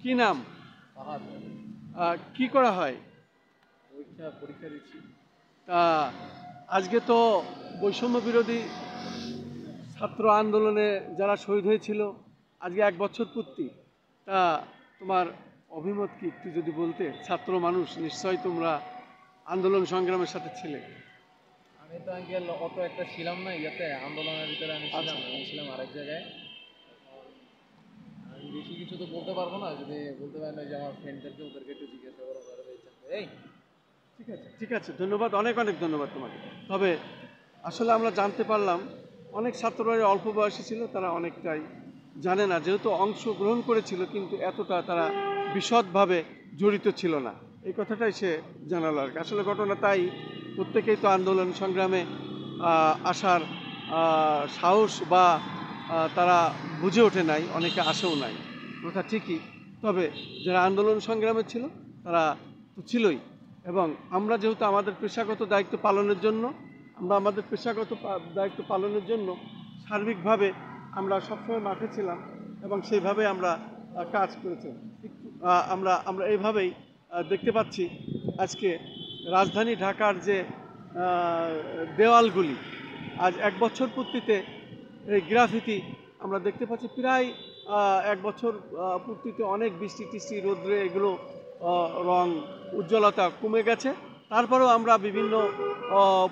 কি নাম? কি করা হয়? পরীক্ষা দিচ্ছি। তা আজকে তো বৈষম্য বিরোধী ছাত্র আন্দোলনে যারা শহীদ হয়েছিল আজকে 1 বছর পূর্তি। তা তোমার অভিমত কি একটু যদি বলতে? ছাত্র মানুষ, নিশ্চয়ই তোমরা আন্দোলন সংগ্রামের সাথে ছিলে। আমি তো আঙ্কেল অত একটা ছিলাম না ইয়াতে আন্দোলনের ভিতরে, আমি ছিলাম আচ্ছা। আমি ছিলাম আরেক জায়গায়। আমি বেশি কিছু তো বলতে পারবো না, যদি বলতে পারেন যে আমার ফ্রেন্ডদেরকে ওদেরকে একটু জিজ্ঞাসা করো। এই ঠিক আছে, ঠিক আছে, ধন্যবাদ, অনেক অনেক ধন্যবাদ তোমাকে। তবে আসলে আমরা জানতে পারলাম অনেক ছাত্ররা অল্প বয়সী ছিল, তারা অনেকটাই জানে না, যেহেতু অংশগ্রহণ করেছিল কিন্তু এতটা তারা বিশদভাবে জড়িত ছিল না, এই কথাটাই সে জানালো আর কি। আসলে ঘটনা তাই, প্রত্যেকেই তো আন্দোলন সংগ্রামে আসার সাহস বা তারা বুঝে ওঠে নাই, অনেকে আসেও নাই, কথা ঠিকই। তবে যারা আন্দোলন সংগ্রামে ছিল তারা তো ছিলই, এবং আমরা যেহেতু আমাদের পেশাগত দায়িত্ব পালনের জন্য সার্বিকভাবে আমরা সবসময় মাঠে ছিলাম এবং সেইভাবে আমরা কাজ করেছিলাম। আমরা আমরা এইভাবেই দেখতে পাচ্ছি আজকে রাজধানী ঢাকার যে দেওয়ালগুলি আজ 1 বছর পূর্তিতে এই গ্রাফিতি আমরা দেখতে পাচ্ছি। প্রায় 1 বছর পূর্তিতে অনেক বৃষ্টি টিষ্টি রোদ্রে এগুলো রং উজ্জ্বলতা কমে গেছে। তারপরেও আমরা বিভিন্ন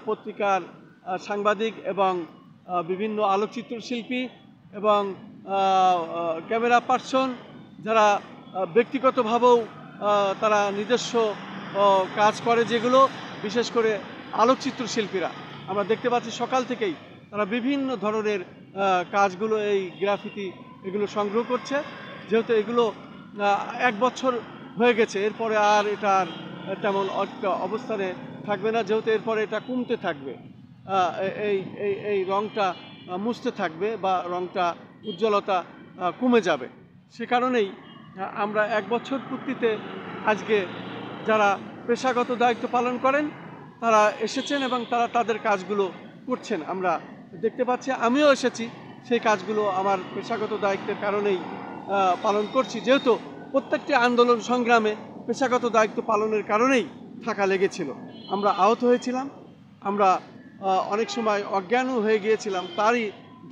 পত্রিকার সাংবাদিক এবং বিভিন্ন আলোকচিত্র শিল্পী এবং ক্যামেরা পার্সন যারা ব্যক্তিগতভাবেও তারা নিজস্ব কাজ করে, যেগুলো বিশেষ করে আলোকচিত্র শিল্পীরা আমরা দেখতে পাচ্ছি সকাল থেকেই তারা বিভিন্ন ধরনের কাজগুলো এই গ্রাফিতি এগুলো সংগ্রহ করছে। যেহেতু এগুলো 1 বছর হয়ে গেছে, এরপরে আর এটা আর তেমন অবস্থানে থাকবে না, যেহেতু এরপরে এটা কমতে থাকবে, এই এই এই রঙটা মুছতে থাকবে বা রঙটা উজ্জ্বলতা কমে যাবে। সে কারণেই আমরা 1 বছর পূর্তিতে আজকে যারা পেশাগত দায়িত্ব পালন করেন তারা এসেছেন এবং তারা তাদের কাজগুলো করছেন আমরা দেখতে পাচ্ছি। আমিও এসেছি, সেই কাজগুলো আমার পেশাগত দায়িত্বের কারণেই পালন করছি, যেহেতু প্রত্যেকটি আন্দোলন সংগ্রামে পেশাগত দায়িত্ব পালনের কারণেই থাকা লেগেছিল। আমরা আহত হয়েছিলাম, আমরা অনেক সময় অজ্ঞানও হয়ে গিয়েছিলাম, তারই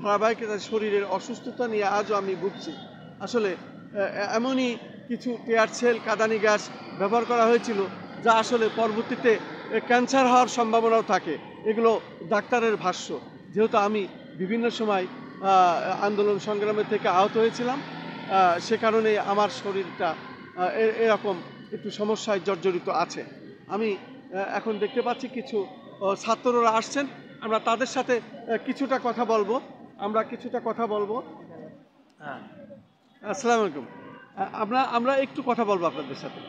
ধারাবাহিকতা শরীরের অসুস্থতা নিয়ে আজও আমি ভুগছি। আসলে এমনই কিছু টিয়ার সেল, কাঁদানি গ্যাস ব্যবহার করা হয়েছিল যা আসলে পরবর্তীতে ক্যান্সার হওয়ার সম্ভাবনাও থাকে, এগুলো ডাক্তারের ভাষ্য। যেহেতু আমি বিভিন্ন সময় আন্দোলন সংগ্রামের থেকে আহত হয়েছিলাম, সে কারণে আমার শরীরটা এরকম একটু সমস্যায় জর্জরিত আছে। আমি এখন দেখতে পাচ্ছি কিছু ছাত্ররা আসছেন, আমরা তাদের সাথে কিছুটা কথা বলবো। হ্যাঁ, আসসালামু আলাইকুম। আমরা একটু কথা বলবো আপনাদের সাথে।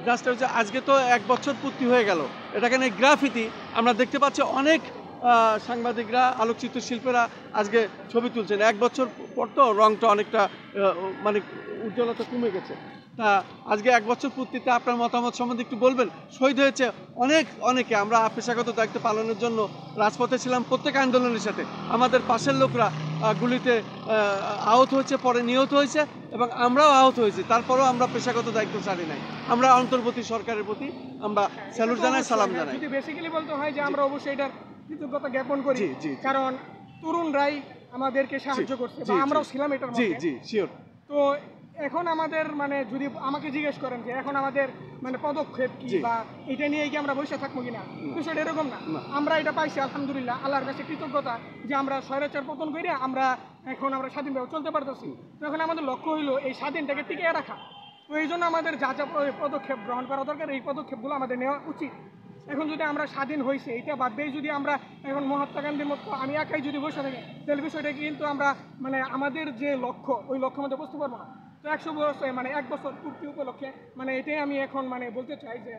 জাস্ট হচ্ছে আজকে তো 1 বছর পূর্তি হয়ে গেল, এটাকে নিয়ে গ্রাফিতি আমরা দেখতে পাচ্ছি অনেক সাংবাদিকরা, আলোকচিত্র শিল্পীরা আজকে ছবি তুলছেন। 1 বছর পর তো রংটা অনেকটা মানে উজ্জ্বলতা কমে গেছে। তা আজকে 1 বছর পূর্তিতে আপনার মতামত সম্বন্ধে একটু বলবেন। শহীদ হয়েছে অনেকে, আমরা পেশাগত দায়িত্ব পালনের জন্য রাজপথে ছিলাম প্রত্যেক আন্দোলনের সাথে। আমাদের পাশের লোকরা গুলিতে আহত হয়েছে, পরে নিহত হয়েছে এবং আমরাও আহত হয়েছি, তারপরেও আমরা পেশাগত দায়িত্ব ছাড়ি নাই। আমরা অন্তর্বর্তী সরকারের প্রতি আমরা স্যালুট জানাই, সালাম জানাই। যদি বেসিক্যালি বলতে হয় যে আমরা অবশ্যই এটার কৃতজ্ঞতা জ্ঞাপন করি, কারণ তরুণরাই আমাদেরকে সাহায্য করছে বা আমরাও ছিলাম এটার মধ্যে। জি শিওর। তো এখন আমাদের মানে যদি আমাকে জিজ্ঞেস করেন যে এখন আমাদের মানে পদক্ষেপ কি বা এটা নিয়ে কি আমরা বসে থাকবো কিনা, বিষয়টা এরকম না। আমরা এটা পাইছি আলহামদুলিল্লাহ, আল্লাহর কাছে কৃতজ্ঞতা যে আমরা স্বৈরাচার পতন করে আমরা স্বাধীনভাবে চলতে পারতেছি। তো এখন আমাদের লক্ষ্য হইলো এই স্বাধীনটাকে টিকিয়ে রাখা। তো এই জন্য আমাদের যা যা পদক্ষেপ গ্রহণ করা দরকার, এই পদক্ষেপগুলো আমাদের নেওয়া উচিত। এখন যদি আমরা স্বাধীন হয়েছে এটা বাদ দিয়ে যদি আমরা এখন মহাত্মা গান্ধীর মতো আমি একাই যদি বসে থাকি, তাহলে বিষয়টা কিন্তু আমরা মানে আমাদের যে লক্ষ্য ওই লক্ষ্যের মধ্যে বুঝতে পারবো না। তো 100 বছর মানে 1 বছর পূর্তি উপলক্ষে মানে এটাই আমি এখন মানে বলতে চাই যে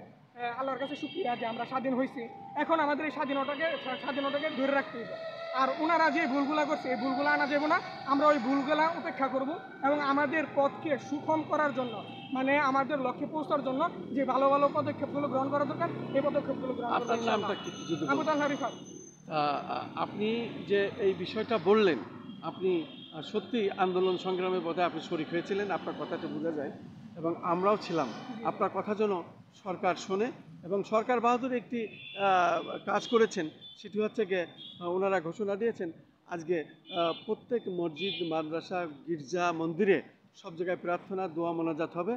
আল্লাহর কাছে শুকরিয়া যে আমরা স্বাধীন হয়েছি। এখন আমাদের এই স্বাধীনতাকে ধরে রাখতে হবে। আর ওনারা যে ভুলগুলা করছে এই ভুলগুলো আনা যাবে না, আমরা ওই ভুলগুলা উপেক্ষা করব এবং আমাদের পথকে সুষম করার জন্য মানে আমাদের লক্ষ্যে পৌঁছার জন্য যে ভালো ভালো পদক্ষেপগুলো গ্রহণ করা দরকার এই পদক্ষেপগুলো গ্রহণ করব। আপনার নামটা কি যদি আবু তালহা রিফাত। আপনি যে এই বিষয়টা বললেন, আপনি সত্যি আন্দোলন সংগ্রামে বোধহয় আপনি শরিক হয়েছিলেন, আপনার কথাটা বোঝা যায়, এবং আমরাও ছিলাম। আপনার কথা যেন সরকার শোনে, এবং সরকার বাহাদুর একটি কাজ করেছেন, সেটি হচ্ছে গিয়ে ওনারা ঘোষণা দিয়েছেন আজকে প্রত্যেক মসজিদ, মাদ্রাসা, গির্জা, মন্দিরে সব জায়গায় প্রার্থনা, দোয়া, মোনাজাত হবে।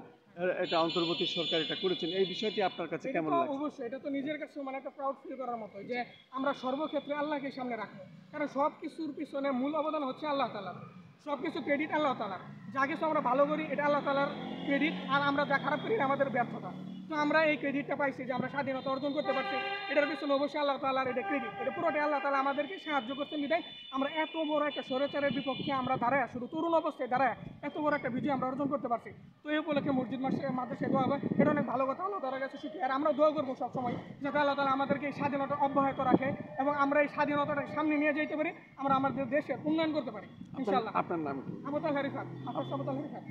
এটা অন্তর্বর্তী সরকার এটা করেছেন। এই বিষয়টি আপনার কাছে এটা কেমন তো লাগছে? অবশ্যই, এটা তো নিজের কাছে মানে একটা প্রাউড ফিল করার মতো যে আমরা সর্বক্ষেত্রে আল্লাহকে সামনে রাখবো, কারণ সব কিছুর পিছনে মূল অবদান হচ্ছে আল্লাহ তাআলার। সব কিছু ক্রেডিট আল্লাহ তাআলার। যা কিছু আমরা ভালো করি এটা আল্লাহ তাআলার ক্রেডিট, আর আমরা যা খারাপ করি এটা আমাদের ব্যর্থতা। তো আমরা এই ক্রেডিটটা পাইছি যে আমরা স্বাধীনতা অর্জন করতে পারছি, এটার পিছনে অবশ্যই আল্লাহ তাআলার এটা ক্রেডিট। এটা পুরোটাই আল্লাহ তাআলা আমাদেরকে সাহায্য করতে বিধায় আমরা এত বড় একটা স্বৈরাচারের বিপক্ষে আমরা দাঁড়ায়, শুধু তরুণ অবস্থায় দাঁড়ায় এত বড় একটা বিজয় আমরা অর্জন করতে পারছি। তো এই উপলক্ষে মসজিদ মাদ্রাসায় দোয়া হবে, এটা অনেক ভালো কথা। আল্লাহ তাআলার কাছে শুকরিয়া, আর আমরা দোয়া করবো সবসময় যাতে আল্লাহ তাআলা আমাদেরকে এই স্বাধীনতা অব্যাহত রাখে এবং আমরা এই স্বাধীনতাটা সামনে নিয়ে যেতে পারি, আমরা আমাদের দেশের উন্নয়ন করতে পারি ইনশাআল্লাহ। আপনার নাম কি? আবুতাল হারিফাত, আবুতাল হারিফাত।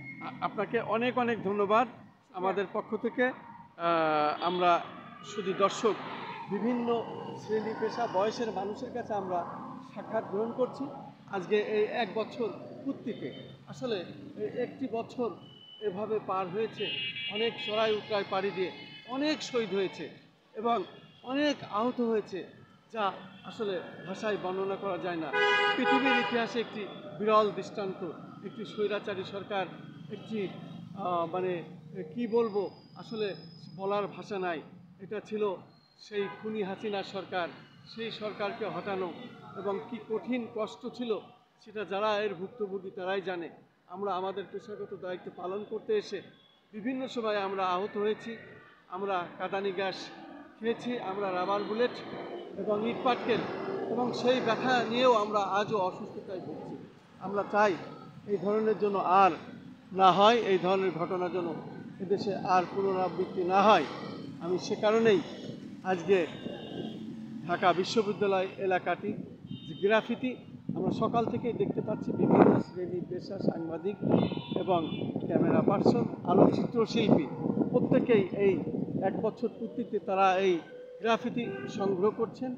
আপনাকে অনেক অনেক ধন্যবাদ আমাদের পক্ষ থেকে। আমরা শুধু দর্শক, বিভিন্ন শ্রেণী পেশা বয়সের মানুষের কাছে আমরা সাক্ষাৎ গ্রহণ করছি আজকে এই 1 বছর পূর্তিতে। আসলে এই একটি বছর এভাবে পার হয়েছে, অনেক চড়াই উতরাই পাড়ি দিয়ে অনেক শহীদ হয়েছে এবং অনেক আহত হয়েছে, যা আসলে ভাষায় বর্ণনা করা যায় না। পৃথিবীর ইতিহাসে একটি বিরল দৃষ্টান্ত, একটি স্বৈরাচারী সরকার, একটি মানে কি বলবো, আসলে বলার ভাষা নাই। এটা ছিল সেই খুনি হাসিনার সরকার, সেই সরকারকে হটানো, এবং কি কঠিন কষ্ট ছিল সেটা যারা এর ভুক্তভোগী তারাই জানে। আমরা আমাদের পেশাগত দায়িত্ব পালন করতে এসে বিভিন্ন সময় আমরা আহত হয়েছি, আমরা কাঁদানি গ্যাস খেয়েছি, আমরা রাবার বুলেট এবং ইট পাটকেল, এবং সেই ব্যথা নিয়েও আমরা আজও অসুস্থতায় ভুগছি। আমরা চাই এই ধরনের জন্য আর না হয়, এই ধরনের ঘটনা যেন এদেশে আর পুনরাবৃত্তি না হয়। আমি সে কারণেই আজকে ঢাকা বিশ্ববিদ্যালয় এলাকাটি যে গ্রাফিতি আমরা সকাল থেকেই দেখতে পাচ্ছি, বিভিন্ন শ্রেণী পেশা, সাংবাদিক এবং ক্যামেরা পার্সন, আলোকচিত্রশিল্পী প্রত্যেকেই এই 1 বছর পূর্তিতে তারা এই গ্রাফিতি সংগ্রহ করছেন,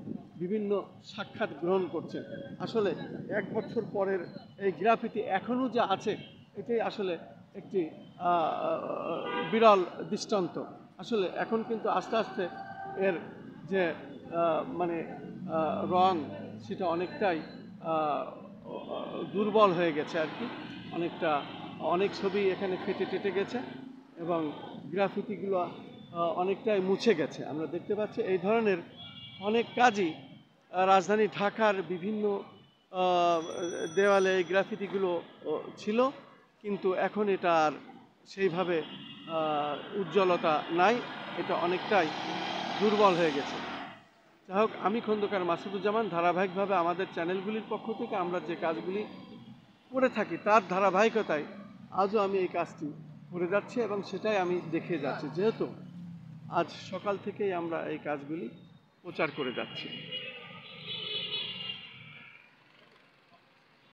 বিভিন্ন সাক্ষাৎ গ্রহণ করছেন। আসলে 1 বছর পরের এই গ্রাফিতি এখনও যে আছে, এটাই আসলে একটি বিরল দৃষ্টান্ত। আসলে এখন কিন্তু আস্তে আস্তে এর যে মানে রং, সেটা অনেকটাই দুর্বল হয়ে গেছে আর কি। অনেক ছবি এখানে ফেটে টেটে গেছে এবং গ্রাফিতিগুলো অনেকটাই মুছে গেছে। আমরা দেখতে পাচ্ছি এই ধরনের অনেক কাজই রাজধানী ঢাকার বিভিন্ন দেওয়ালে এই গ্রাফিতিগুলো ছিল, কিন্তু এখন এটা আর সেইভাবে উজ্জ্বলতা নাই, এটা অনেকটাই দুর্বল হয়ে গেছে। যাই হোক, আমি খন্দকার মাসুদুজ্জামান, ধারাবাহিকভাবে আমাদের চ্যানেলগুলির পক্ষ থেকে আমরা যে কাজগুলি করে থাকি তার ধারাবাহিকতায় আজও আমি এই কাজটি করে যাচ্ছি এবং সেটাই আমি দেখে যাচ্ছি, যেহেতু আজ সকাল থেকেই আমরা এই কাজগুলি প্রচার করে যাচ্ছি।